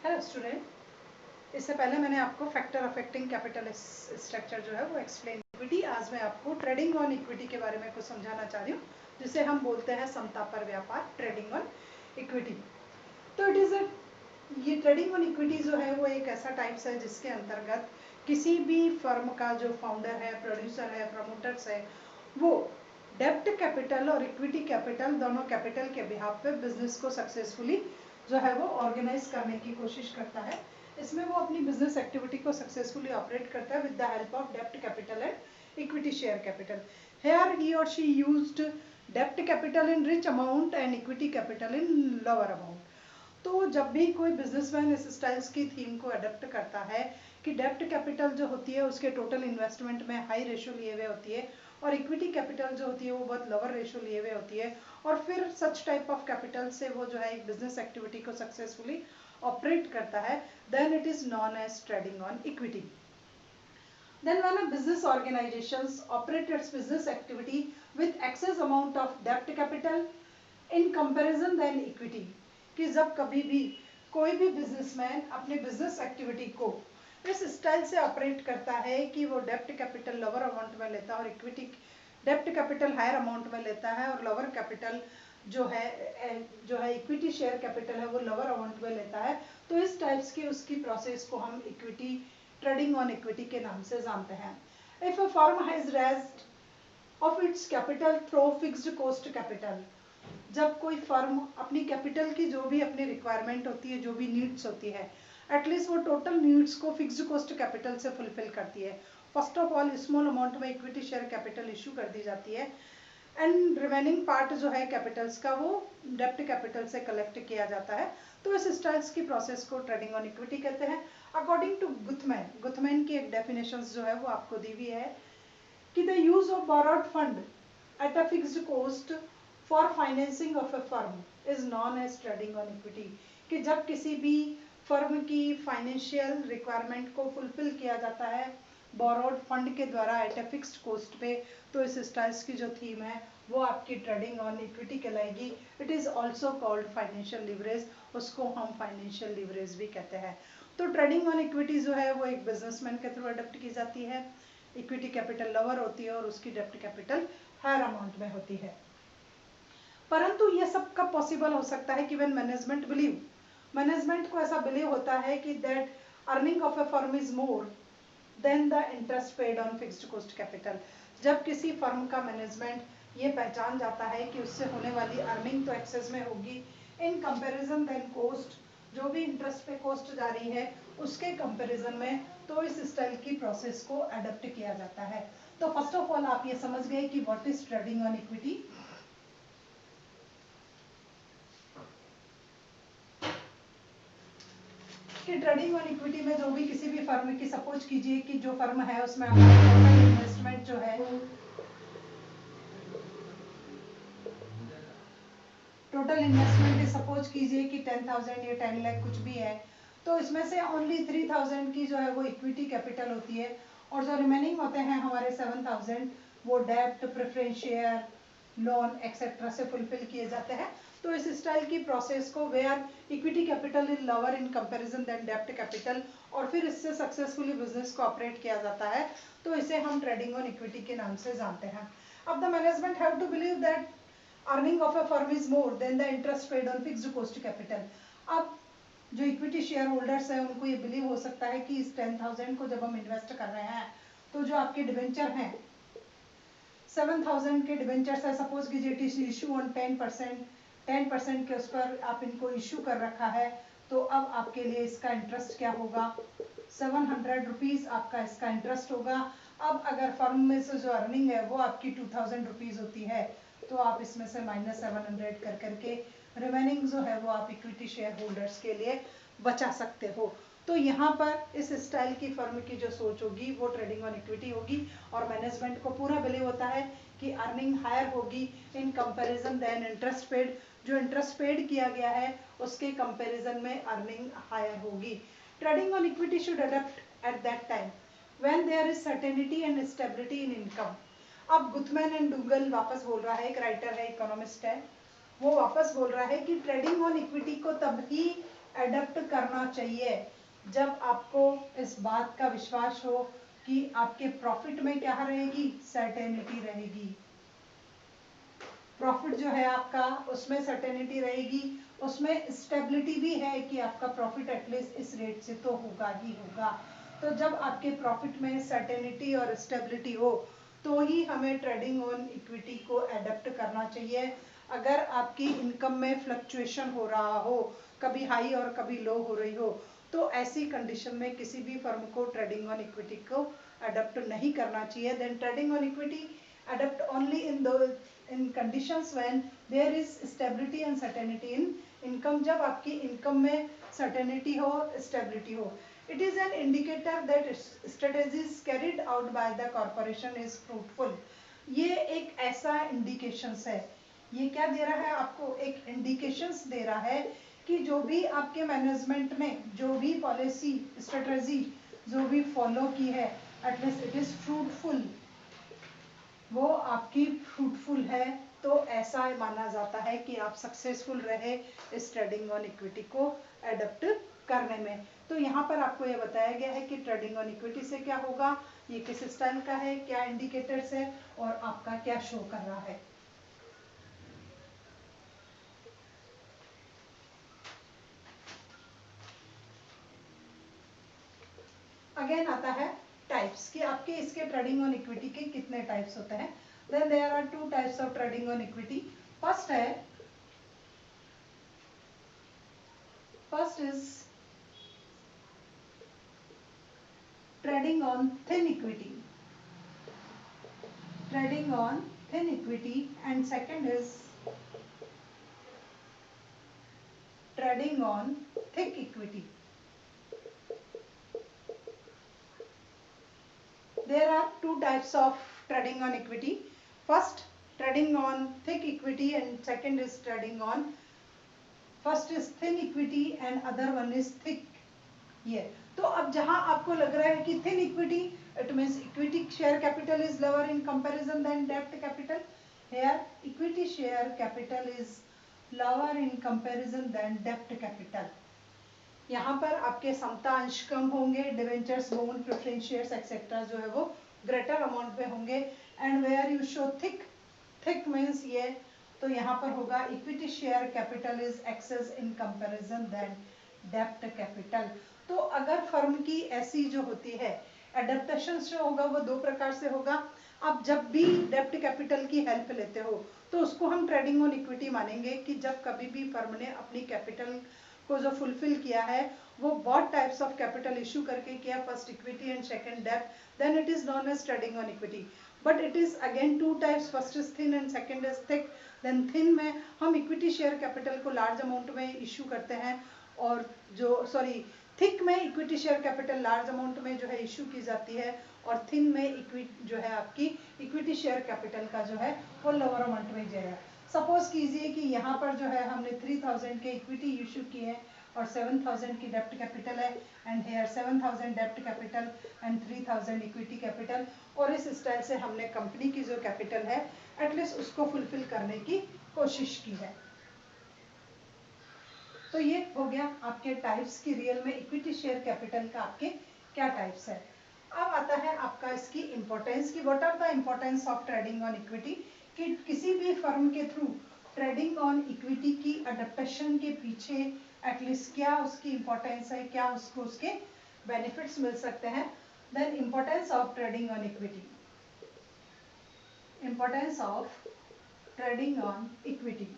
Hello student, इससे पहले मैंने आपको फैक्टर अफेक्टिंग कैपिटल स्ट्रक्चर जो है वो एक्सप्लेन इक्विटी। आज मैं आपको ट्रेडिंग ऑन इक्विटी के बारे में कुछ समझाना चाह रही हूँ, जिसे हम बोलते हैं समता पर व्यापार, ट्रेडिंग ऑन इक्विटी। तो इट इज़ ये ट्रेडिंग ऑन इक्विटी जो है वो एक ऐसा टाइप्स है जिसके अंतर्गत किसी भी फर्म का जो फाउंडर है, प्रोड्यूसर है, प्रमोटर्स है, वो डेब्ट कैपिटल और इक्विटी कैपिटल दोनों कैपिटल के बिहाफ पे बिजनेस को सक्सेसफुली जो है वो ऑर्गेनाइज करने की कोशिश करता है। इसमें वो अपनी बिजनेस एक्टिविटी को सक्सेसफुली ऑपरेट करता है विद द हेल्प ऑफ डेब्ट capital and equity share capital. Here he और शी यूज्ड डेब्ट capital in rich amount and equity capital in lower amount. तो जब भी कोई बिजनेसमैन इस स्टाइल्स की थीम को अडेप्ट करता है कि डेब्ट कैपिटल जो होती है उसके टोटल इन्वेस्टमेंट में हाई रेशो लिए हुए होती है और इक्विटी कैपिटल जो होती है वो बहुत लोअर रेशो लिए हुए होती है, और फिर सच टाइप ऑफ कैपिटल से वो जो है एक बिजनेस एक्टिविटी को सक्सेसफुली ऑपरेट करता है, then it is known as trading on equity. Then when a business organizations operate its business activity with excess amount of debt capital in comparison than equity, कि जब कभी भी कोई भी businessman अपने बिजनेस एक्टिविटी को इस स्टाइल से ऑपरेट करता है कि वो डेब्ट कैपिटल लोअर अमाउंट में लेता है और इक्विटी डेब्ट कैपिटल हायर अमाउंट में लेता है और लोअर कैपिटल जो है इक्विटी शेयर कैपिटल है वो लोअर अमाउंट में लेता है, तो इस टाइप्स की उसकी प्रोसेस को हम इक्विटी ट्रेडिंग ऑन इक्विटी के नाम से जानते हैं. If a firm has raised of its capital through fixed cost capital, जब कोई फर्म अपनी कैपिटल की जो भी अपनी रिक्वायरमेंट होती है, जो भी नीड्स होती है, एटलीस्ट वो टोटल नीड्स को फिक्स्ड कॉस्ट कैपिटल से फुलफिल करती है. First of all small amount में इक्विटी शेयर कैपिटल इशू कर दी जाती है एंड रिमेनिंग पार्ट जो है कैपिटल्स का वो डेब्ट कैपिटल से कलेक्ट किया जाता है. तो इस स्टाइल्स की प्रोसेस को ट्रेडिंग ऑन इक्विटी कहते हैं. अकॉर्डिंग टू गुथमैन की एक डेफिनेशंस जो है वो आपको दी हुई है कि the use of borrowed fund at a fixed cost for financing of a firm is known as trading on equity, कि जब किसी भी फर्म की फाइनेंशियल रिक्वायरमेंट को फुलफिल किया जाता है बोरोड फंड के द्वारा एट अ फिक्स्ड कॉस्ट पे, तो इस स्टाइल्स की जो थीम है वो आपकी ट्रेडिंग ऑन इक्विटी कहलाएगी. It is also called financial leverage, उसको हम फाइनेंशियल लिवरेज भी कहते हैं. तो ट्रेडिंग ऑन इक्विटी जो है वो एक बिजनेसमैन के थ्रू अडॉप्ट की जाती है. इक्विटी कैपिटल लोअर होती है और उसकी डेब्ट कैपिटल हायर अमाउंट में होती है. परंतु ये सब कब पॉसिबल हो सकता है कि व्हेन मैनेजमेंट को ऐसा बिलीव होता है कि that earning of a firm is more than the interest paid on fixed cost capital. जब किसी फर्म का मैनेजमेंट ये पहचान जाता है कि उससे होने वाली अर्निंग तो एक्सेस में होगी इन कंपैरिजन देन कॉस्ट, जो भी इंटरेस्ट पे कॉस्ट जा रही है उसके कंपैरिजन में, तो इस स्टाइल की प्रोसेस को अडॉप्ट किया जाता है. तो फर्स्ट ऑफ ऑल आप ये समझ गए कि what is trading on equity. कि ट्रेडिंग ऑन इक्विटी में जो भी किसी भी फर्म की, सपोज कीजिए कि जो फर्म है उसमें आपका टोटल इन्वेस्टमेंट जो है, टोटल इन्वेस्टमेंट सपोज कीजिए कि 10,000 या 10 लाख कुछ भी है, तो इसमें से ओनली 3,000 की जो है वो इक्विटी कैपिटल होती है और जो रिमेनिंग होते हैं हमारे 7,000 वो डेब्ट, प्रेफरेंस शेयर, लोन एक्सेट्रा से फुलफिल किए जाते हैं. तो इस स्टाइल की प्रोसेस को where equity capital is lower in comparison than डेब्ट कैपिटल और फिर इससे सक्सेसफुली बिजनेस को ऑपरेट किया जाता है, तो इसे हम ट्रेडिंग ऑन इक्विटी के नाम से जानते हैं. अब the management have to believe that earning of a firm is more than the interest paid on fixed cost capital. अब जो इक्विटी शेयर होल्डर्स हैं उनको ये बिलीव हो सकता है कि इस 10,000 को जब हम इन्वेस्ट कर रहे हैं तो जो आपके डिवेंचर हैं 7,000 के डिवेंचर्स है, सपोज कीजिए इट इज इशू ऑन 10% के उस पर आप इनको इशू कर रखा है, तो अब आपके लिए इसका इंटरेस्ट क्या होगा, 700 रुपीज आपका इसका इंटरेस्ट होगा. अब अगर फर्म में से जो अर्निंग है वो आपकी 2,000 रुपीज होती है, तो आप इसमें से -700 कर करके रिमेनिंग जो है वो आप इक्विटी शेयर होल्डर्स के लिए बचा सकते हो. तो यहाँ पर इस स्टाइल की फर्म की जो सोच होगी वो ट्रेडिंग ऑन इक्विटी होगी और मैनेजमेंट को पूरा बिलीव होता है कि अर्निंग हायर होगी in comparison than interest paid, जो इंटरेस्ट पेड किया गया है उसके कंपैरिजन में अर्निंग हायर होगी. Trading on equity should adopt at that time when there is certainty and stability in income. अब गुथमैन एंड डूगल वापस बोल रहा है, एक राइटर है, इकोनॉमिस्ट है, वो वापस बोल रहा है कि ट्रेडिंग ऑन इक्विटी को तब ही एडप्ट करना चाहिए जब आपको इस बात का विश्वास हो कि आपके प्रॉफिट में क्या रहेगी, सर्टेनिटी रहेगी। प्रॉफिट जो है आपका उसमें सर्टेनिटी रहेगी, उसमें स्टेबिलिटी भी है कि आपका प्रॉफिट एटलीस्ट इस रेट से तो होगा ही होगा। तो जब आपके प्रॉफिट में सर्टेनिटी और स्टेबिलिटी हो तो ही हमें ट्रेडिंग ऑन इक्विटी को एडप्ट करना चाहिए। अगर आपकी इनकम में फ्लक्चुएशन हो रहा हो, कभी हाई और कभी लो हो रही हो, तो ऐसी कंडीशन में किसी भी फर्म को ट्रेडिंग ऑन इक्विटी को अडॉप्ट नहीं करना चाहिए। Then trading on equity adopt only in conditions when there is stability and certainty in income. जब आपकी इनकम में सर्टेनिटी हो, स्टेबिलिटी हो। It is an indicator that strategies carried out by the corporation is fruitful. ये एक ऐसा indications है, ये क्या दे रहा है आपको, एक इंडिकेशंस दे रहा है कि जो भी आपके मैनेजमेंट ने जो भी पॉलिसी स्ट्रेटजी जो भी फॉलो की है, एटलीस्ट इट इज फ्रूटफुल, वो आपकी फ्रूटफुल है। तो ऐसा माना जाता है कि आप सक्सेसफुल रहे इस ट्रेडिंग ऑन इक्विटी को एडप्ट करने में। तो यहाँ पर आपको ये बताया गया है कि ट्रेडिंग ऑन इक्विटी से क्या होगा, ये किस स्टाइल का है, क्या इंडिकेटर्स है और आपका क्या शो कर रहा है। अगेन आता है टाइप्स कि आपके इसके ट्रेडिंग ऑन इक्विटी के कितने टाइप्स होते हैं। Then there are two types of trading on equity. First is trading on thin equity, trading on thin equity, and second is trading on thick equity. There are two types of trading on equity. First, trading on thick equity, and second is trading on, first is thin equity and other one is thick. ये तो अब जहां आपको लग रहा है कि thin equity, it means equity share capital is lower in comparison than डेब्ट capital. Here equity share capital is lower in comparison than डेब्ट कैपिटल। यहाँ पर आपके समता अंश कम होंगे, debentures, bond, preference shares etcetera जो है वो ग्रेटर अमाउंट में होंगे। And where you show thick, thick means ये, तो यहाँ पर होगा equity share capital is excess in comparison than डेब्ट कैपिटल। तो अगर फर्म की ऐसी जो होती है एडेप्टेशन जो होगा वो दो प्रकार से होगा। आप जब भी डेब्ट कैपिटल की हेल्प लेते हो तो उसको हम ट्रेडिंग ऑन इक्विटी मानेंगे कि जब कभी भी फर्म ने अपनी कैपिटल को जो फुलफिल किया है वो बहुत टाइप्स ऑफ कैपिटल इशू करके किया, फर्स्ट इक्विटी एंड सेकंड डेब्ट, then it is known as trading on equity. But it is again two types, first is thin and second is thick. Then thin में हम equity share capital को large amount में issue करते हैं, और जो thick में equity share capital large amount में जो है इशू की जाती है, और थिन में इक्विटी जो है आपकी इक्विटी शेयर कैपिटल का जो है वो लोअर अमाउंट में जाएगा। सपोज कीजिए कि यहाँ पर जो है हमने 3000 के इक्विटी इशू किए हैं और 7000 की डेब्ट कैपिटल है, एंड हेयर 7000 डेब्ट कैपिटल एंड 3000 इक्विटी कैपिटल, और इस स्टाइल से हमने कंपनी की जो कैपिटल है एटलीस्ट उसको फुलफिल करने की कोशिश की है। तो ये हो गया आपके टाइप्स की रियल में इक्विटी शेयर कैपिटल का आपके क्या टाइप्स है। अब आता है आपका इसकी इंपॉर्टेंस की, what are the importance of trading on equity, कि किसी भी फर्म के थ्रू ट्रेडिंग ऑन इक्विटी की अडेप्टेशन के पीछे एटलीस्ट क्या उसकी इंपॉर्टेंस है, क्या उसको उसके बेनिफिट्स मिल सकते हैं। Then importance of trading on equity, importance of trading on equity.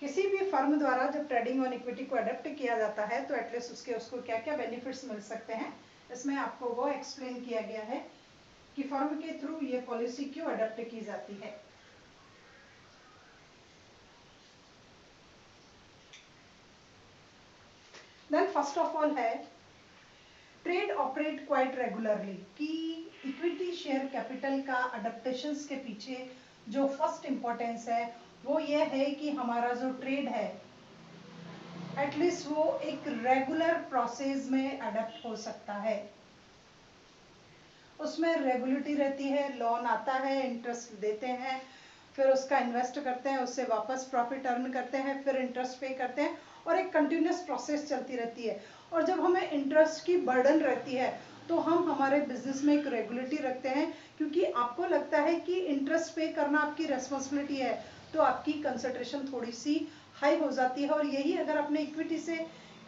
किसी भी फर्म द्वारा जब ट्रेडिंग ऑन इक्विटी को अडॉप्ट किया जाता है तो एटलीस्ट उसको क्या क्या बेनिफिट्स मिल सकते हैं, इसमें आपको वो एक्सप्लेन किया गया है कि फर्म के थ्रू ये पॉलिसी क्यों अडॉप्ट की जाती है। देन फर्स्ट ऑफ ऑल है ट्रेड ऑपरेट क्वाइट रेगुलरली, कि इक्विटी शेयर कैपिटल का अडॉप्टेशंस के पीछे जो फर्स्ट इंपॉर्टेंस है वो ये है कि हमारा जो ट्रेड है एटलीस्ट वो एक रेगुलर प्रोसेस में अडॉप्ट हो सकता है, उसमें रेगुलरिटी रहती है, लोन आता है, इंटरेस्ट देते हैं, फिर उसका इन्वेस्ट करते हैं, उससे वापस प्रॉफिट अर्न करते हैं, फिर इंटरेस्ट पे करते हैं और एक कंटिन्यूस प्रोसेस चलती रहती है। और जब हमें इंटरेस्ट की बर्डन रहती है तो हम हमारे बिजनेस में एक रेगुलेटरी रखते हैं, क्योंकि आपको लगता है कि इंटरेस्ट पे करना आपकी रेस्पॉन्सिबिलिटी है, तो आपकी कंसंट्रेशन थोड़ी सी हाई हो जाती है। और यही अगर आपने इक्विटी से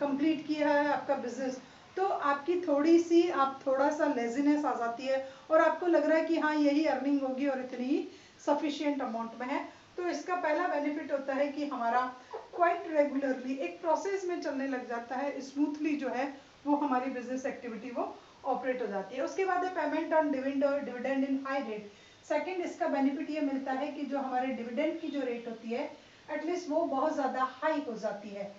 कंप्लीट किया है आपका बिजनेस, तो आपकी थोड़ी सी आप थोड़ा सा लेजीनेस आ जाती है और आपको लग रहा है कि हाँ यही अर्निंग होगी और इतनी ही सफिशिएंट अमाउंट में है। तो इसका पहला बेनिफिट होता है कि हमारा क्वाइट रेगुलरली एक प्रोसेस में चलने लग जाता है, स्मूथली जो है वो हमारी बिजनेस एक्टिविटी वो ऑपरेट हो जाती है। उसके बाद है payment on dividend in high rate. Second इसका बेनिफिट ये मिलता है कि जो हमारे डिविडेंड की जो रेट होती है एटलीस्ट वो बहुत ज़्यादा हाई हो जाती है।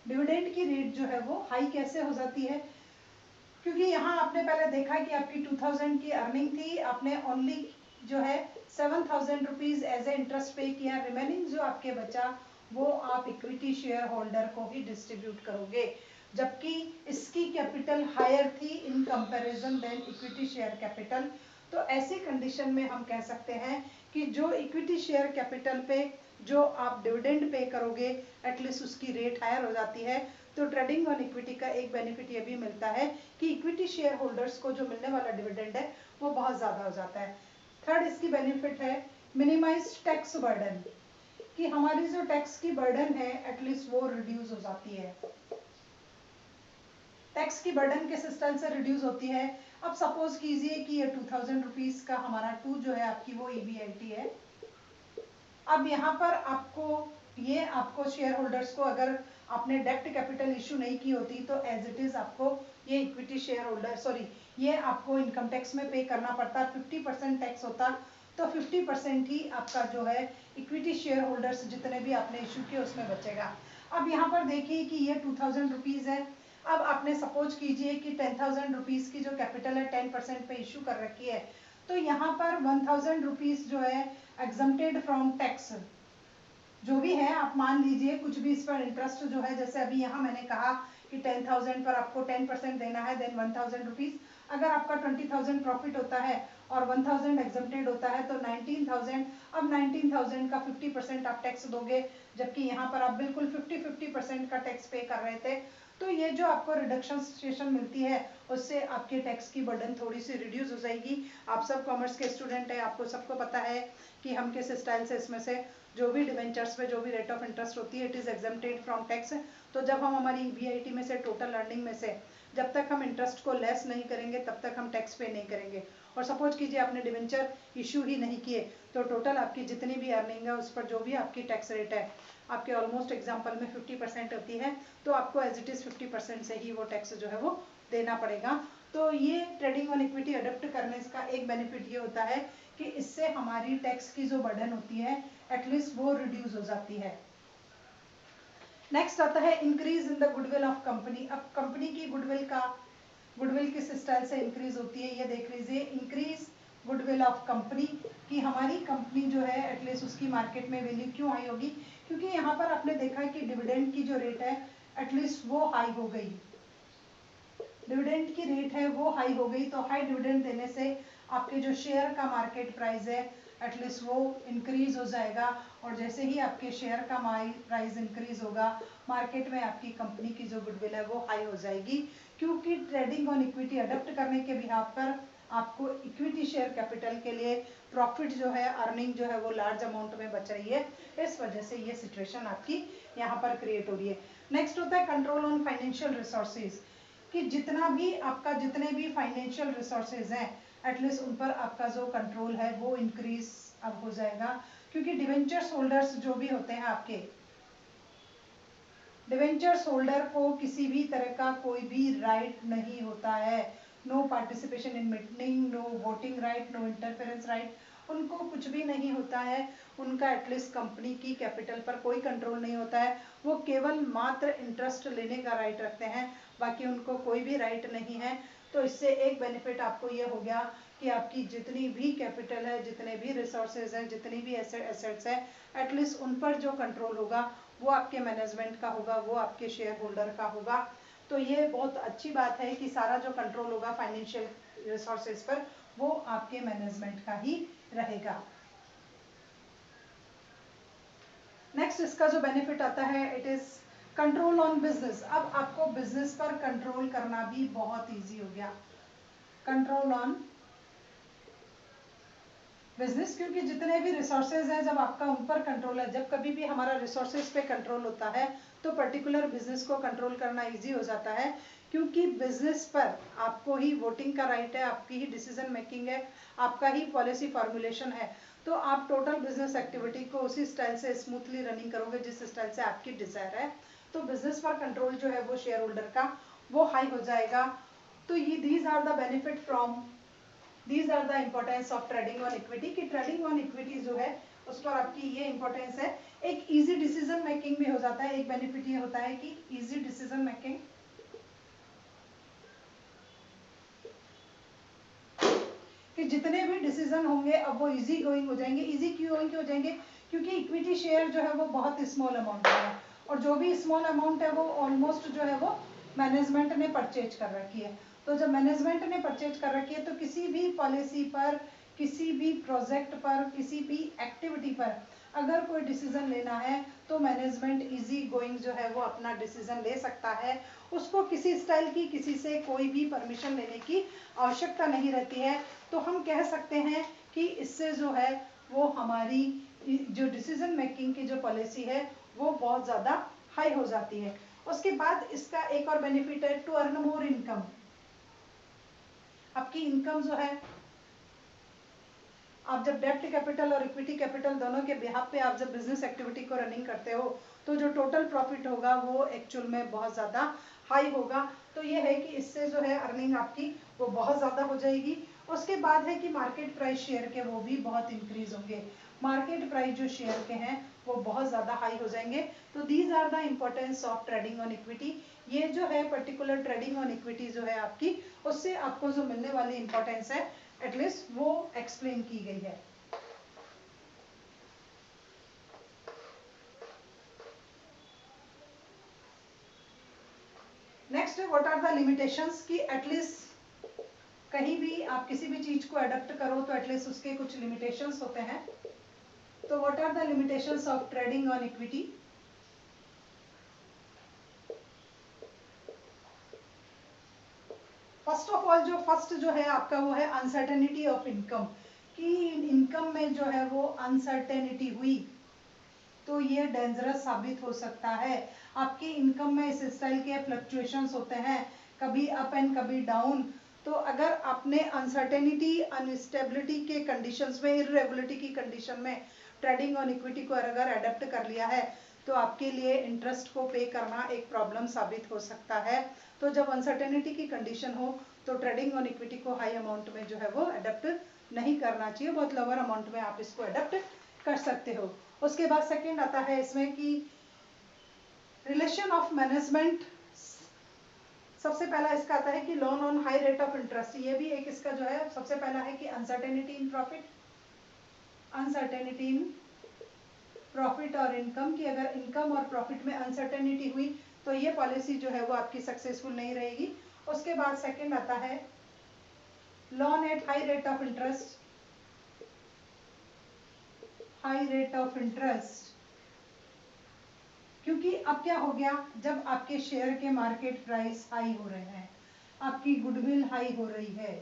डिविडेंड की रेट जो है वो हाई कैसे हो जाती है, क्योंकि यहाँ आपने पहले देखा कि आपकी 2000 की अर्निंग थी, आपने ओनली जो है 7000 रुपीज एज ए इंटरेस्ट पे किया, रिमेनिंग जो आपके बचा वो आप इक्विटी शेयर होल्डर को ही डिस्ट्रीब्यूट करोगे, जबकि इसकी कैपिटल हायर थी in comparison than equity share capital. तो ऐसी कंडीशन में हम कह सकते हैं कि जो इक्विटी शेयर कैपिटल पे जो आप डिविडेंड पे करोगे एटलीस्ट उसकी रेट हायर हो जाती है। तो ट्रेडिंग ऑन इक्विटी का एक बेनिफिट ये भी मिलता है कि इक्विटी शेयर होल्डर्स को जो मिलने वाला डिविडेंड है वो बहुत ज़्यादा हो जाता है। थर्ड इसकी बेनिफिट है मिनिमाइज टैक्स बर्डन, कि हमारी जो टैक्स की बर्डन है एटलीस्ट वो रिड्यूस हो जाती है। टैक्स की बर्डन किस स्टाइल से रिड्यूस होती है, अब सपोज कीजिए कि ये 2000 रुपीज का हमारा टू जो है आपकी वो EBIT है। अब यहाँ पर आपको शेयर होल्डर्स को अगर आपने डेप्ट कैपिटल इशू नहीं की होती तो एज इट इज आपको ये इक्विटी शेयर होल्डर ये आपको इनकम टैक्स में पे करना पड़ता, 50% टैक्स होता, तो 50% ही आपका जो है इक्विटी शेयर होल्डर्स जितने भी आपने इशू किए उसमें बचेगा। अब यहाँ पर देखिए कि ये 2000 रुपीज है। अब आपने सपोज कीजिए कि 10,000 रुपीज की जो कैपिटल है 10% पे इशू कर रखी है, तो यहाँ पर 1000 रुपीज जो है एग्जम्प्टेड फ्रॉम टैक्स जो भी है, आप मान लीजिए कुछ भी इस पर इंटरेस्ट जो है, जैसे अभी यहाँ मैंने कहा कि 10,000 पर आपको 10% देना है देन 1000 रुपीज। अगर आपका 20,000 प्रॉफिट होता है और 1000 एग्जम्प्टेड होता है तो 19,000। अब 19,000 का 50% आप टैक्स दोगे, जबकि यहाँ पर आप बिल्कुल 50% का टैक्स पे कर रहे थे। तो ये जो आपको रिडक्शन सेशन मिलती है उससे आपके टैक्स की बर्डन थोड़ी सी रिड्यूस हो जाएगी। आप सब कॉमर्स के स्टूडेंट हैं, आपको सबको पता है कि हम किस स्टाइल से इसमें से जो भी डिवेंचर्स में जो भी रेट ऑफ इंटरेस्ट होती है it is exempted from tax. तो जब हम हमारी EBIT में से टोटल अर्निंग में से जब तक हम इंटरेस्ट को लेस नहीं करेंगे तब तक हम टैक्स पे नहीं करेंगे। और सपोज कीजिए आपने डिवेंचर इशू ही नहीं किए तो टोटल आपकी जितनी भी अर्निंग है उस पर जो भी आपकी टैक्स रेट है आपके ऑलमोस्ट एग्जाम्पल में 50% होती है, तो आपको एज इट इज 50% से ही वो टैक्स जो है वो देना पड़ेगा। तो ये ट्रेडिंग ऑन इक्विटी अडॉप्ट करने का एक बेनिफिट ये होता है कि इससे हमारी टैक्स की जो बर्डन होती है एटलीस्ट वो रिड्यूस हो जाती है। नेक्स्ट आता है increase in the goodwill of company. अब कंपनी की गुडविल किस स्टाइल से इंक्रीज होती है ये देख लीजिए। इंक्रीज गुडविल ऑफ कंपनी, कि हमारी कंपनी जो है एटलीस्ट उसकी मार्केट में वैल्यू क्यों हाई होगी, क्योंकि यहाँ पर आपने देखा कि डिविडेंड की जो रेट है एटलीस्ट वो हाई हो गई, डिविडेंड की रेट है वो हाई हो गई। तो हाई डिविडेंड देने से आपके जो शेयर का मार्केट प्राइस है एटलीस्ट वो इंक्रीज हो जाएगा, और जैसे ही आपके शेयर का प्राइस इंक्रीज होगा मार्केट में आपकी कंपनी की जो गुडविल है वो हाई हो जाएगी, क्योंकि ट्रेडिंग ऑन इक्विटी अडॉप्ट करने के बिहाफ पर आपको इक्विटी शेयर कैपिटल के लिए प्रॉफिट जो है अर्निंग जो है वो लार्ज अमाउंट में बच रही है, इस वजह से ये सिचुएशन आपकी यहाँ पर क्रिएट हो रही है। नेक्स्ट होता है कंट्रोल ऑन फाइनेंशियल रिसोर्सेज, कि जितने भी फाइनेंशियल रिसोर्सेज हैं एटलीस्ट उन पर आपका जो कंट्रोल है वो इंक्रीज अब हो जाएगा, क्योंकि डिवेंचर्स होल्डर्स जो भी होते हैं आपके डिवेंचर्स होल्डर को किसी भी तरह का कोई भी राइट नहीं होता है, no participation in meeting, no voting right, no interference right, उनको कुछ भी नहीं होता है। उनका एटलीस्ट कंपनी की कैपिटल पर कोई कंट्रोल नहीं होता है, वो केवल मात्र इंटरेस्ट लेने का राइट रखते हैं, बाकी उनको कोई भी राइट नहीं है। तो इससे एक बेनिफिट आपको ये हो गया कि आपकी जितनी भी कैपिटल है, जितने भी रिसोर्सेज हैं, जितनी भी एसेट्स हैं, एटलीस्ट उन पर जो कंट्रोल होगा वो आपके मैनेजमेंट का होगा, वो आपके शेयर होल्डर का होगा। तो ये बहुत अच्छी बात है कि सारा जो कंट्रोल होगा फाइनेंशियल रिसोर्सेज पर वो आपके मैनेजमेंट का ही रहेगा। नेक्स्ट इसका जो बेनिफिट आता है it is control on business. अब आपको बिजनेस पर कंट्रोल करना भी बहुत इजी हो गया, कंट्रोल ऑन बिजनेस, क्योंकि जितने भी रिसोर्सेज हैं जब आपका उन पर कंट्रोल है, जब कभी भी हमारा रिसोर्सेज पे कंट्रोल होता है तो पर्टिकुलर बिजनेस को कंट्रोल करना इजी हो जाता है, क्योंकि बिजनेस पर आपको ही वोटिंग का राइट है, आपकी ही डिसीजन मेकिंग है, आपका ही पॉलिसी फॉर्मुलेशन है। तो आप टोटल बिजनेस एक्टिविटी को उसी स्टाइल से स्मूथली रनिंग करोगे जिस स्टाइल से आपकी डिजायर है। तो बिजनेस पर कंट्रोल जो है वो शेयर होल्डर का वो हाई हो जाएगा। तो ये these are the benefit from, these are the importance of trading on equity. कि ट्रेडिंग ऑन इक्विटी जो है उस पर आपकी ये इंपॉर्टेंस है। एक इजी डिसीजन मेकिंग भी हो जाता है। एक बेनिफिट ये होता है कि इजी डिसीजन मेकिंग, कि जितने भी डिसीजन होंगे अब वो इजी गोइंग हो जाएंगे। इजी क्यों हो जाएंगे? क्योंकि इक्विटी शेयर जो है वो बहुत स्मॉल अमाउंट का है, और जो भी स्मॉल अमाउंट है वो ऑलमोस्ट जो है वो मैनेजमेंट ने परचेज कर रखी है। तो जब मैनेजमेंट ने परचेज कर रखी है तो किसी भी पॉलिसी पर, किसी भी प्रोजेक्ट पर, किसी भी एक्टिविटी पर अगर कोई डिसीजन लेना है तो मैनेजमेंट इजी गोइंग जो है वो अपना डिसीजन ले सकता है। उसको किसी स्टाइल की, किसी से कोई भी परमिशन लेने की आवश्यकता नहीं रहती है। तो हम कह सकते हैं कि इससे जो है वो हमारी जो डिसीजन मेकिंग की जो पॉलिसी है वो बहुत ज़्यादा हाई हो जाती है। उसके बाद इसका एक और बेनिफिट है टू अर्न मोर इनकम। आपकी इनकम जो है, आप जब डेप्ट कैपिटल और इक्विटी कैपिटल दोनों के बिहाफ पे आप जब बिजनेस एक्टिविटी को रनिंग करते हो तो जो टोटल प्रॉफिट होगा वो एक्चुअल में बहुत ज़्यादा हाई होगा। तो ये है कि इससे जो है अर्निंग आपकी वो बहुत ज़्यादा हो जाएगी। उसके बाद है कि मार्केट प्राइस शेयर के वो भी बहुत इंक्रीज होंगे। मार्केट प्राइस जो शेयर के हैं वो बहुत ज़्यादा हाई हो जाएंगे। तो these are the importance of trading on equity. ये जो है पर्टिकुलर ट्रेडिंग ऑन इक्विटी जो है आपकी, उससे आपको जो मिलने वाली इंपॉर्टेंस है एटलीस्ट वो एक्सप्लेन की गई है। Next what are the limitations, की एटलीस्ट कहीं भी आप किसी भी चीज को अडॉप्ट करो तो एटलीस्ट उसके कुछ लिमिटेशंस होते हैं। तो what are the limitations of trading on equity? First of all जो फर्स्ट जो है आपका वो है अनसर्टेनिटी ऑफ इनकम। कि इनकम में जो है वो अनसर्टेनिटी हुई तो ये डेंजरस साबित हो सकता है। आपकी इनकम में इस स्टाइल के फ्लक्चुएशंस होते हैं, कभी अप एंड कभी डाउन। तो अगर आपने अनसर्टेनिटी, अनस्टेबिलिटी के कंडीशंस में, इरेगुलरिटी की कंडीशन में ट्रेडिंग ऑन इक्विटी को अगर अडेप्ट कर लिया है तो आपके लिए इंटरेस्ट को पे करना एक प्रॉब्लम साबित हो सकता है। तो जब अनसर्टेनिटी की कंडीशन हो तो ट्रेडिंग ऑन इक्विटी को हाई अमाउंट में जो है वो अडेप्ट नहीं करना चाहिए, बहुत लोअर अमाउंट में आप इसको अडेप्ट कर सकते हो। उसके बाद सेकंड आता है इसमें कि रिलेशन ऑफ मैनेजमेंट। सबसे पहला इसका आता है कि loan on high rate of interest. ये भी एक इसका जो है सबसे पहला है कि uncertainty in profit, uncertainty in profit और इनकम, की अगर इनकम और प्रॉफिट में अनसर्टेनिटी हुई तो ये पॉलिसी जो है वो आपकी सक्सेसफुल नहीं रहेगी। उसके बाद सेकंड आता है loan at high rate of interest, high rate of interest. क्योंकि अब क्या हो गया, जब आपके शेयर के मार्केट प्राइस हाई हो रहे हैं, आपकी गुडविल हाई हो रही है,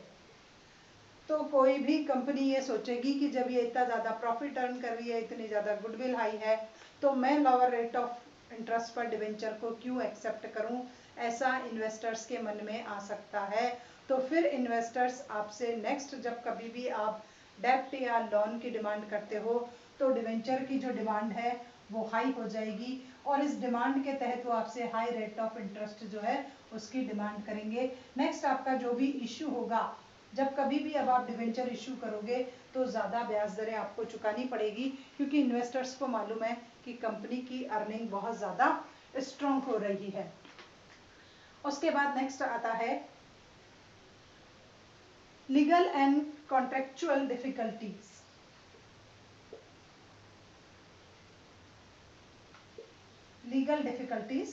तो कोई भी कंपनी ये सोचेगी कि जब ये इतना ज़्यादा प्रॉफिट अर्न कर रही है, इतनी ज़्यादा गुडविल हाई है, तो मैं लोअर रेट ऑफ इंटरेस्ट पर डिवेंचर को क्यों एक्सेप्ट करूं। ऐसा इन्वेस्टर्स के मन में आ सकता है। तो फिर इन्वेस्टर्स आपसे नेक्स्ट जब कभी भी आप डेप्ट या लोन की डिमांड करते हो तो डिवेंचर की जो डिमांड है वो हाई हो जाएगी, और इस डिमांड के तहत वो आपसे हाई रेट ऑफ इंटरेस्ट जो है उसकी डिमांड करेंगे। नेक्स्ट आपका जो भी इश्यू होगा, जब कभी भी अब आप डिवेंचर इशू करोगे तो ज़्यादा ब्याज दरें आपको चुकानी पड़ेगी, क्योंकि इन्वेस्टर्स को मालूम है कि कंपनी की अर्निंग बहुत ज़्यादा स्ट्रॉन्ग हो रही है। उसके बाद नेक्स्ट आता है legal and contractual difficulties. Legal difficulties,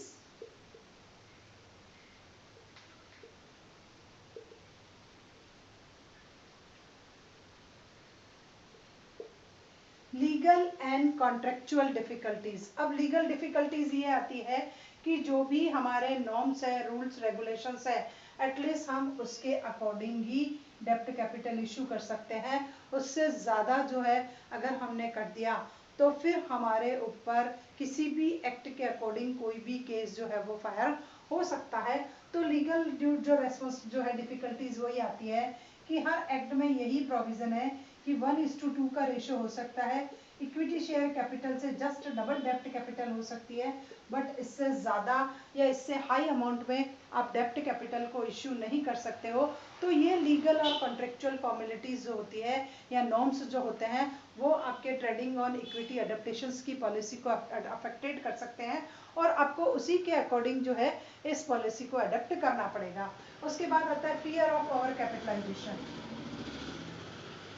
legal and contractual difficulties. अब लीगल डिफिकल्टीज ये आती है कि जो भी हमारे नॉर्म्स है, रूल्स रेगुलेशंस है, एटलीस्ट हम उसके अकॉर्डिंग ही डेप्ट कैपिटल इशू कर सकते हैं। उससे ज़्यादा जो है अगर हमने कर दिया तो फिर हमारे ऊपर किसी भी एक्ट के अकॉर्डिंग कोई भी केस जो है वो फायर हो सकता है। तो लीगल जो रेस्पॉन्स जो है डिफिकल्टीज वही आती है कि हर एक्ट में यही प्रोविजन है कि 1:2 का रेशो हो सकता है, इक्विटी शेयर कैपिटल से जस्ट डबल डेप्ट कैपिटल हो सकती है, बट इससे ज़्यादा या इससे हाई अमाउंट में आप डेप्ट कैपिटल को इश्यू नहीं कर सकते हो। तो ये लीगल और कॉन्ट्रेक्चुअल फॉर्मेलिटीज़ जो होती है या नॉर्म्स जो होते हैं वो आपके ट्रेडिंग ऑन इक्विटी अडेप्टेशंस की पॉलिसी को अफेक्टेड कर सकते हैं और आपको उसी के अकॉर्डिंग जो है इस पॉलिसी को अडेप्ट करना पड़ेगा। उसके बाद आता है fear of over capitalisation.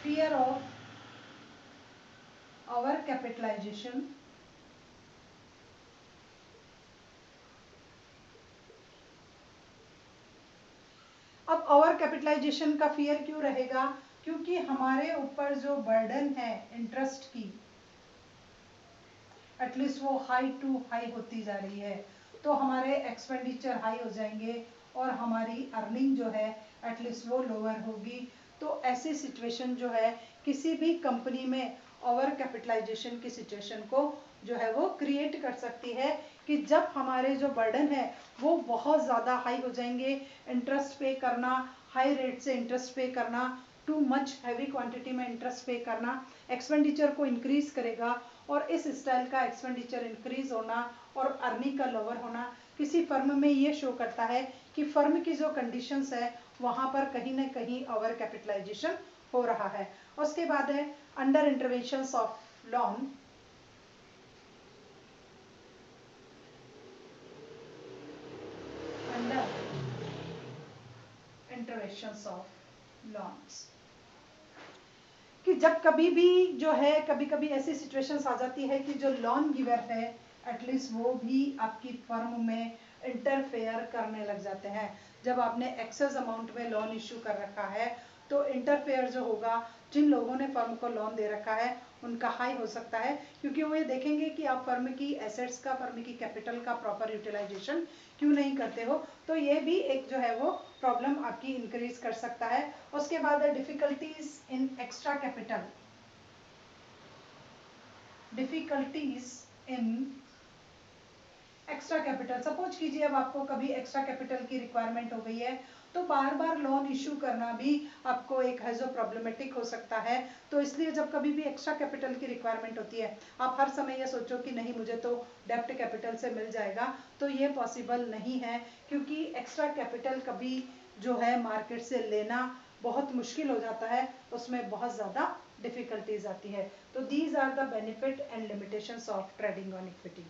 Fear of over capitalisation अब ओवर कैपिटलाइजेशन का फियर क्यों रहेगा? क्योंकि हमारे ऊपर जो बर्डन है इंटरेस्ट की, एटलीस्ट वो हाई टू हाई होती जा रही है, तो हमारे एक्सपेंडिचर हाई हो जाएंगे और हमारी अर्निंग जो है एटलीस्ट वो लोअर होगी। तो ऐसी सिचुएशन जो है किसी भी कंपनी में ओवर कैपिटलाइजेशन की सिचुएशन को जो है वो क्रिएट कर सकती है कि जब हमारे जो बर्डन है वो बहुत ज़्यादा हाई हो जाएंगे, इंटरेस्ट पे करना, हाई रेट से इंटरेस्ट पे करना, टू मच हैवी क्वांटिटी में इंटरेस्ट पे करना एक्सपेंडिचर को इंक्रीज करेगा और इस स्टाइल का एक्सपेंडिचर इंक्रीज होना और अर्निंग का लोअर होना किसी फर्म में ये शो करता है कि फर्म की जो कंडीशंस है वहाँ पर कहीं ना कहीं ओवर कैपिटलाइजेशन हो रहा है। उसके बाद है under interventions of loan. Under interventions of loans कि जब कभी भी जो है कभी कभी ऐसी सिचुएशंस आ जाती है कि जो लोन गिवर है एटलीस्ट वो भी आपकी फर्म में इंटरफेयर करने लग जाते हैं। जब आपने एक्सेस अमाउंट में लोन इशू कर रखा है तो इंटरफेयर जो होगा, जिन लोगों ने फर्म को लोन दे रखा है उनका हाई हो सकता है क्योंकि वो ये देखेंगे कि आप फर्म की एसेट्स का, फर्म की कैपिटल का प्रॉपर यूटिलाइजेशन क्यों नहीं करते हो। तो ये भी एक जो है वो प्रॉब्लम आपकी इंक्रीज कर सकता है। उसके बाद है difficulties in extra capital. Difficulties in extra capital, suppose कीजिए अब आपको कभी एक्स्ट्रा कैपिटल की रिक्वायरमेंट हो गई है तो बार बार लोन इशू करना भी आपको एक है जो प्रॉब्लमेटिक हो सकता है। तो इसलिए जब कभी भी एक्स्ट्रा कैपिटल की रिक्वायरमेंट होती है आप हर समय ये सोचो कि नहीं मुझे तो डेप्ट कैपिटल से मिल जाएगा, तो ये पॉसिबल नहीं है क्योंकि एक्स्ट्रा कैपिटल कभी जो है मार्केट से लेना बहुत मुश्किल हो जाता है, उसमें बहुत ज़्यादा डिफिकल्टीज आती है। तो these are the benefit and limitations of trading on equity.